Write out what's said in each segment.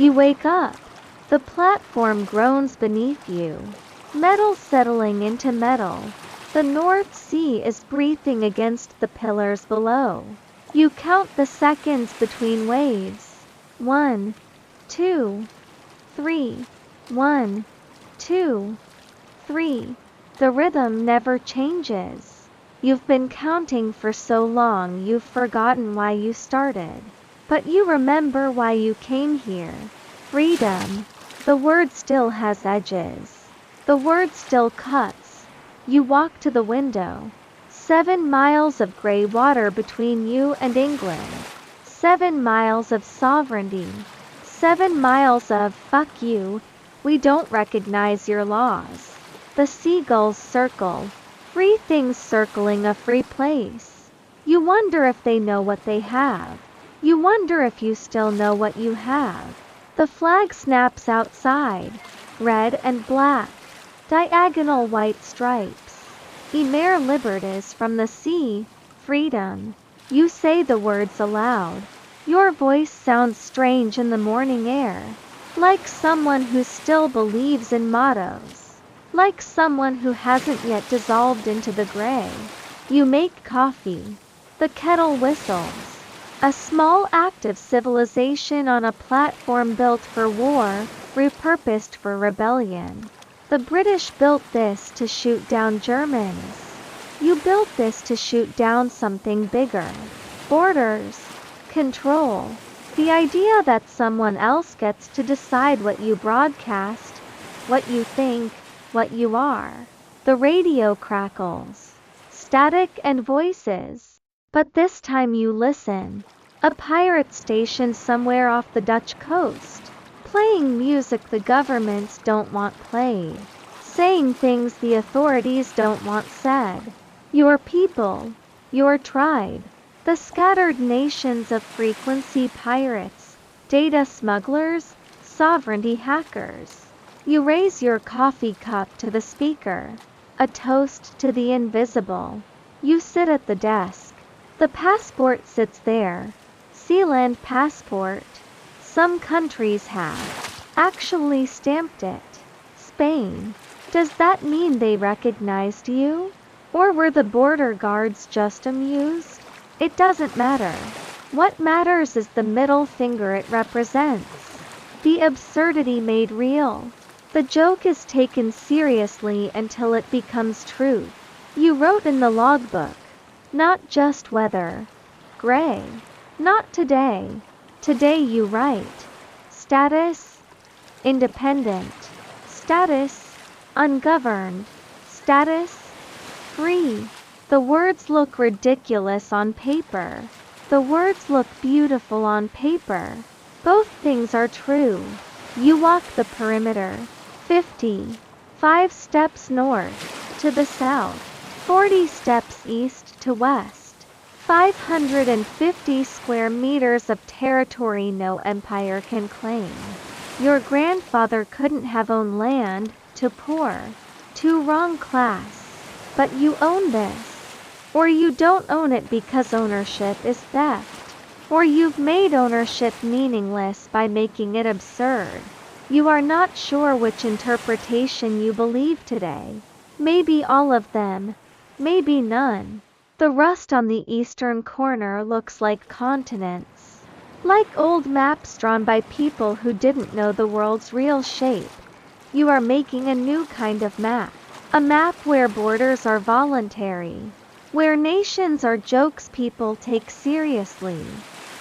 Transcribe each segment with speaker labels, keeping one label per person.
Speaker 1: You wake up. The platform groans beneath you. Metal settling into metal. The North Sea is breathing against the pillars below. You count the seconds between waves. 1, 2, 3. 1, 2, 3. The rhythm never changes. You've been counting for so long you've forgotten why you started. But you remember why you came here. Freedom. The word still has edges. The word still cuts. You walk to the window. 7 miles of grey water between you and England. 7 miles of sovereignty. 7 miles of fuck you. We don't recognize your laws. The seagulls circle. Free things circling a free place. You wonder if they know what they have. You wonder if you still know what you have. The flag snaps outside. Red and black. Diagonal white stripes. Emer libertas from the sea. Freedom. You say the words aloud. Your voice sounds strange in the morning air. Like someone who still believes in mottos. Like someone who hasn't yet dissolved into the gray. You make coffee. The kettle whistles. A small act of civilization on a platform built for war, repurposed for rebellion. The British built this to shoot down Germans. You built this to shoot down something bigger. Borders. Control. The idea that someone else gets to decide what you broadcast, what you think, what you are. The radio crackles. Static and voices. But this time you listen. A pirate station somewhere off the Dutch coast. Playing music the governments don't want played. Saying things the authorities don't want said. Your people. Your tribe. The scattered nations of frequency pirates. Data smugglers. Sovereignty hackers. You raise your coffee cup to the speaker. A toast to the invisible. You sit at the desk. The passport sits there. Sealand passport. Some countries have actually stamped it. Spain. Does that mean they recognized you? Or were the border guards just amused? It doesn't matter. What matters is the middle finger it represents. The absurdity made real. The joke is taken seriously until it becomes truth. You wrote in the logbook. Not just weather. Gray. Not today. Today you write. Status. Independent. Status. Ungoverned. Status. Free. The words look ridiculous on paper. The words look beautiful on paper. Both things are true. You walk the perimeter. 50. 5 steps north. To the south. 40 steps east to west. 550 square meters of territory no empire can claim. Your grandfather couldn't have owned land, too poor, too wrong class. But you own this. Or you don't own it because ownership is theft. Or you've made ownership meaningless by making it absurd. You are not sure which interpretation you believe today. Maybe all of them. Maybe none. The rust on the eastern corner looks like continents. Like old maps drawn by people who didn't know the world's real shape. You are making a new kind of map. A map where borders are voluntary. Where nations are jokes people take seriously.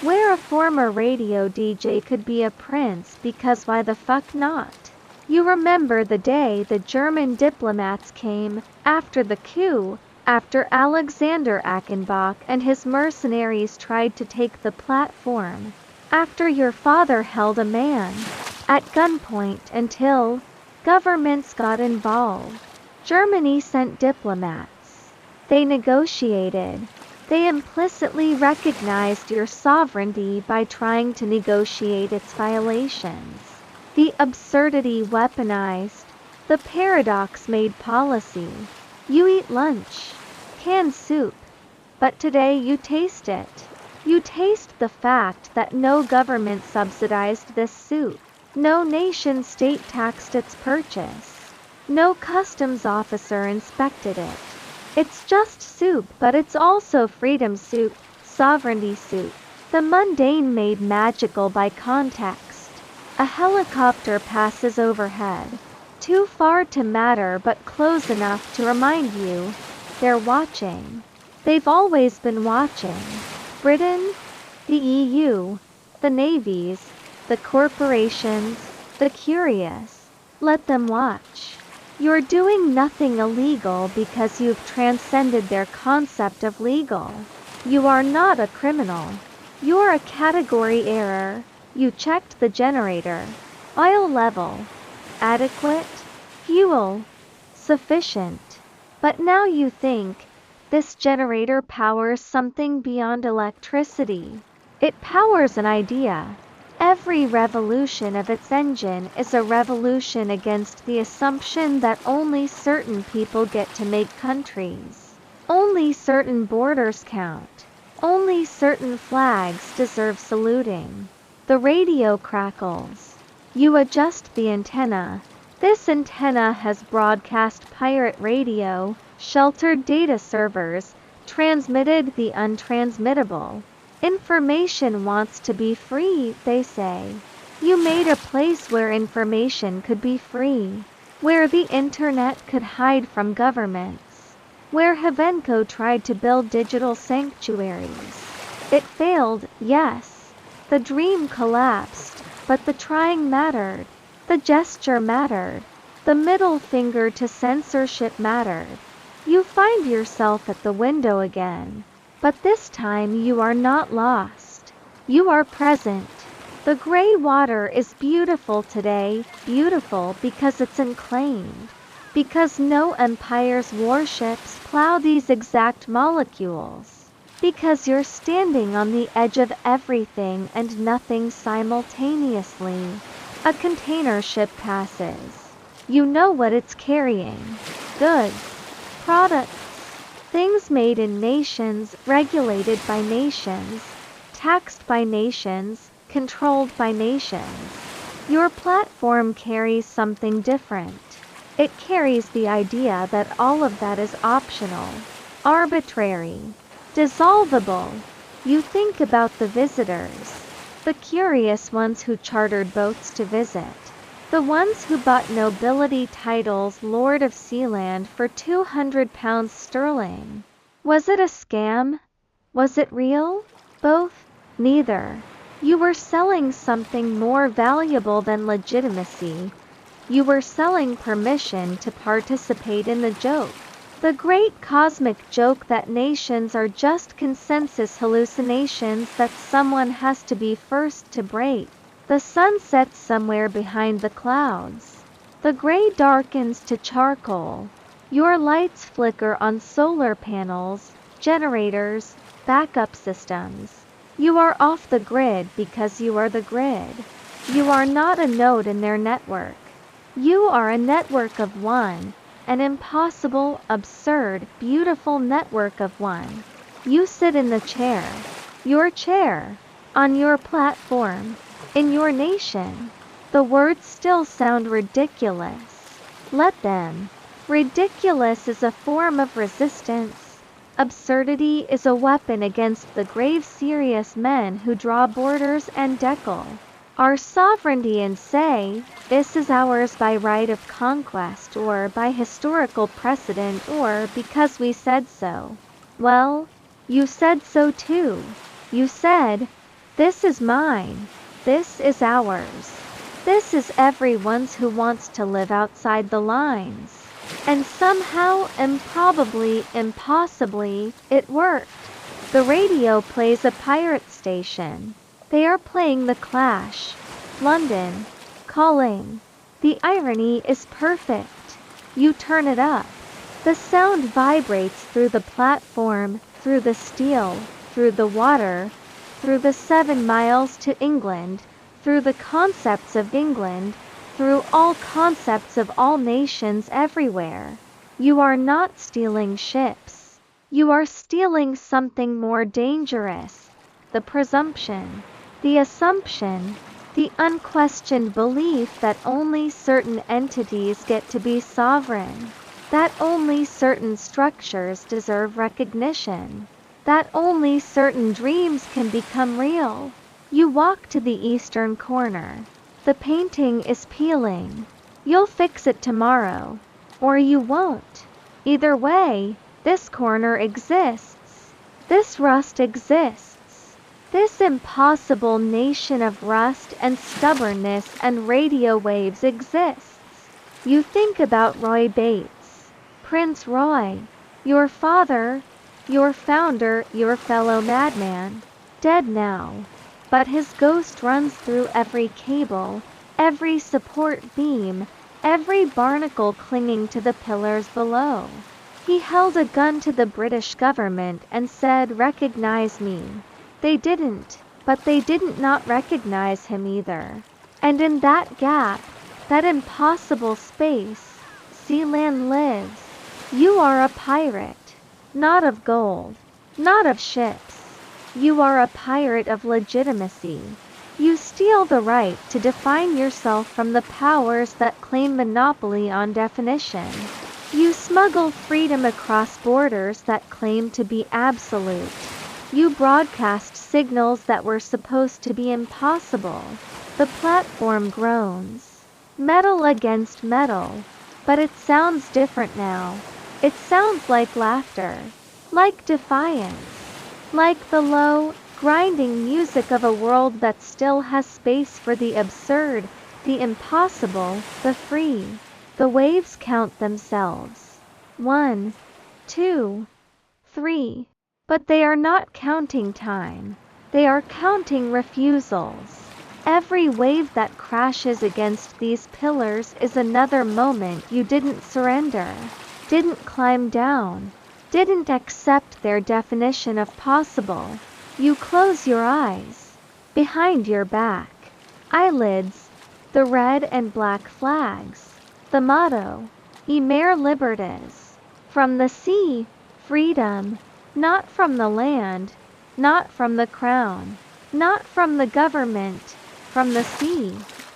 Speaker 1: Where a former radio DJ could be a prince because why the fuck not? You remember the day the German diplomats came, after the coup, after Alexander Achenbach and his mercenaries tried to take the platform. After your father held a man at gunpoint until governments got involved. Germany sent diplomats. They negotiated. They implicitly recognized your sovereignty by trying to negotiate its violations. The absurdity weaponized. The paradox made policy. You eat lunch. Canned soup. But today you taste it. You taste the fact that no government subsidized this soup. No nation state taxed its purchase. No customs officer inspected it. It's just soup, but it's also freedom soup, sovereignty soup. The mundane made magical by context. A helicopter passes overhead. Too far to matter but close enough to remind you. They're watching. They've always been watching. Britain, the EU, the navies, the corporations, the curious. Let them watch. You're doing nothing illegal because you've transcended their concept of legal. You are not a criminal. You're a category error. You checked the generator. Oil level. Adequate. Fuel. Sufficient. But now you think, this generator powers something beyond electricity. It powers an idea. Every revolution of its engine is a revolution against the assumption that only certain people get to make countries. Only certain borders count. Only certain flags deserve saluting. The radio crackles. You adjust the antenna. This antenna has broadcast pirate radio, sheltered data servers, transmitted the untransmittable. Information wants to be free, they say. You made a place where information could be free, where the internet could hide from governments, where Havenko tried to build digital sanctuaries. It failed, yes. The dream collapsed, but the trying mattered. The gesture mattered. The middle finger to censorship mattered. You find yourself at the window again. But this time you are not lost. You are present. The gray water is beautiful today, beautiful because it's unclaimed. Because no empire's warships plow these exact molecules. Because you're standing on the edge of everything and nothing simultaneously. A container ship passes. You know what it's carrying. Goods. Products. Things made in nations, regulated by nations, taxed by nations, controlled by nations. Your platform carries something different. It carries the idea that all of that is optional, arbitrary, dissolvable. You think about the visitors, the curious ones who chartered boats to visit. The ones who bought nobility titles Lord of Sealand for £200 sterling. Was it a scam? Was it real? Both? Neither. You were selling something more valuable than legitimacy. You were selling permission to participate in the joke. The great cosmic joke that nations are just consensus hallucinations that someone has to be first to break. The sun sets somewhere behind the clouds. The gray darkens to charcoal. Your lights flicker on solar panels, generators, backup systems. You are off the grid because you are the grid. You are not a node in their network. You are a network of one, an impossible, absurd, beautiful network of one. You sit in the chair. Your chair. On your platform. In your nation. The words still sound ridiculous. Let them. Ridiculous is a form of resistance. Absurdity is a weapon against the grave serious men who draw borders and decal our sovereignty and say, this is ours by right of conquest or by historical precedent or because we said so. Well, you said so too. You said, this is mine. This is ours. This is everyone's who wants to live outside the lines. And somehow, improbably, impossibly, it worked. The radio plays a pirate station. They are playing The Clash. London. Calling. The irony is perfect. You turn it up. The sound vibrates through the platform, through the steel, through the water, through the 7 miles to England, through the concepts of England, through all concepts of all nations everywhere. You are not stealing ships. You are stealing something more dangerous. The presumption. The assumption. The unquestioned belief that only certain entities get to be sovereign, that only certain structures deserve recognition, that only certain dreams can become real. You walk to the eastern corner. The painting is peeling. You'll fix it tomorrow. Or you won't. Either way, this corner exists. This rust exists. This impossible nation of rust and stubbornness and radio waves exists. You think about Roy Bates, Prince Roy, your father, your founder, your fellow madman, dead now. But his ghost runs through every cable, every support beam, every barnacle clinging to the pillars below. He held a gun to the British government and said, "Recognize me." They didn't, but they didn't not recognize him either. And in that gap, that impossible space, Sealand lives. You are a pirate, not of gold, not of ships. You are a pirate of legitimacy. You steal the right to define yourself from the powers that claim monopoly on definition. You smuggle freedom across borders that claim to be absolute. You broadcast signals that were supposed to be impossible. The platform groans. Metal against metal. But it sounds different now. It sounds like laughter. Like defiance. Like the low, grinding music of a world that still has space for the absurd, the impossible, the free. The waves count themselves. 1, 2, 3. But they are not counting time. They are counting refusals. Every wave that crashes against these pillars is another moment you didn't surrender, didn't climb down, didn't accept their definition of possible. You close your eyes. Behind your back, eyelids, the red and black flags, the motto, Emer Libertas. From the sea, freedom. Not from the land, not from the crown, not from the government, from the sea,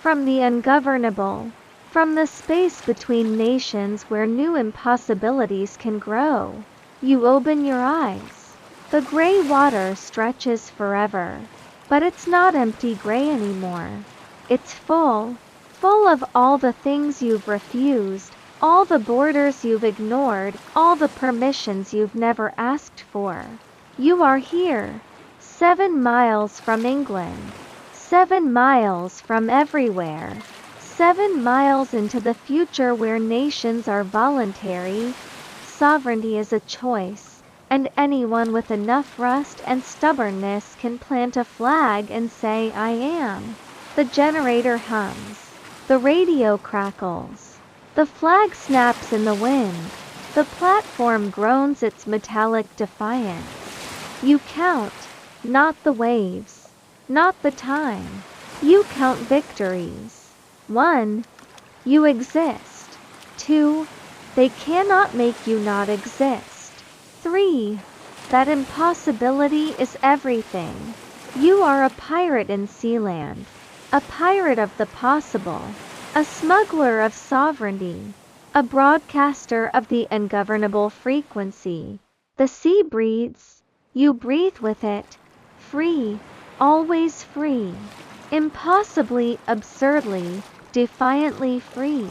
Speaker 1: from the ungovernable, from the space between nations where new impossibilities can grow. You open your eyes. The gray water stretches forever, but it's not empty gray anymore. It's full, full of all the things you've refused, all the borders you've ignored, all the permissions you've never asked for. You are here, 7 miles from England, 7 miles from everywhere, 7 miles into the future where nations are voluntary. Sovereignty is a choice, and anyone with enough rust and stubbornness can plant a flag and say, "I am." The generator hums. The radio crackles. The flag snaps in the wind. The platform groans its metallic defiance. You count, not the waves, not the time. You count victories. 1. You exist. 2. They cannot make you not exist. 3. That impossibility is everything. You are a pirate in Sealand. A pirate of the possible. A smuggler of sovereignty, a broadcaster of the ungovernable frequency. The sea breathes, you breathe with it, free, always free, impossibly, absurdly, defiantly free.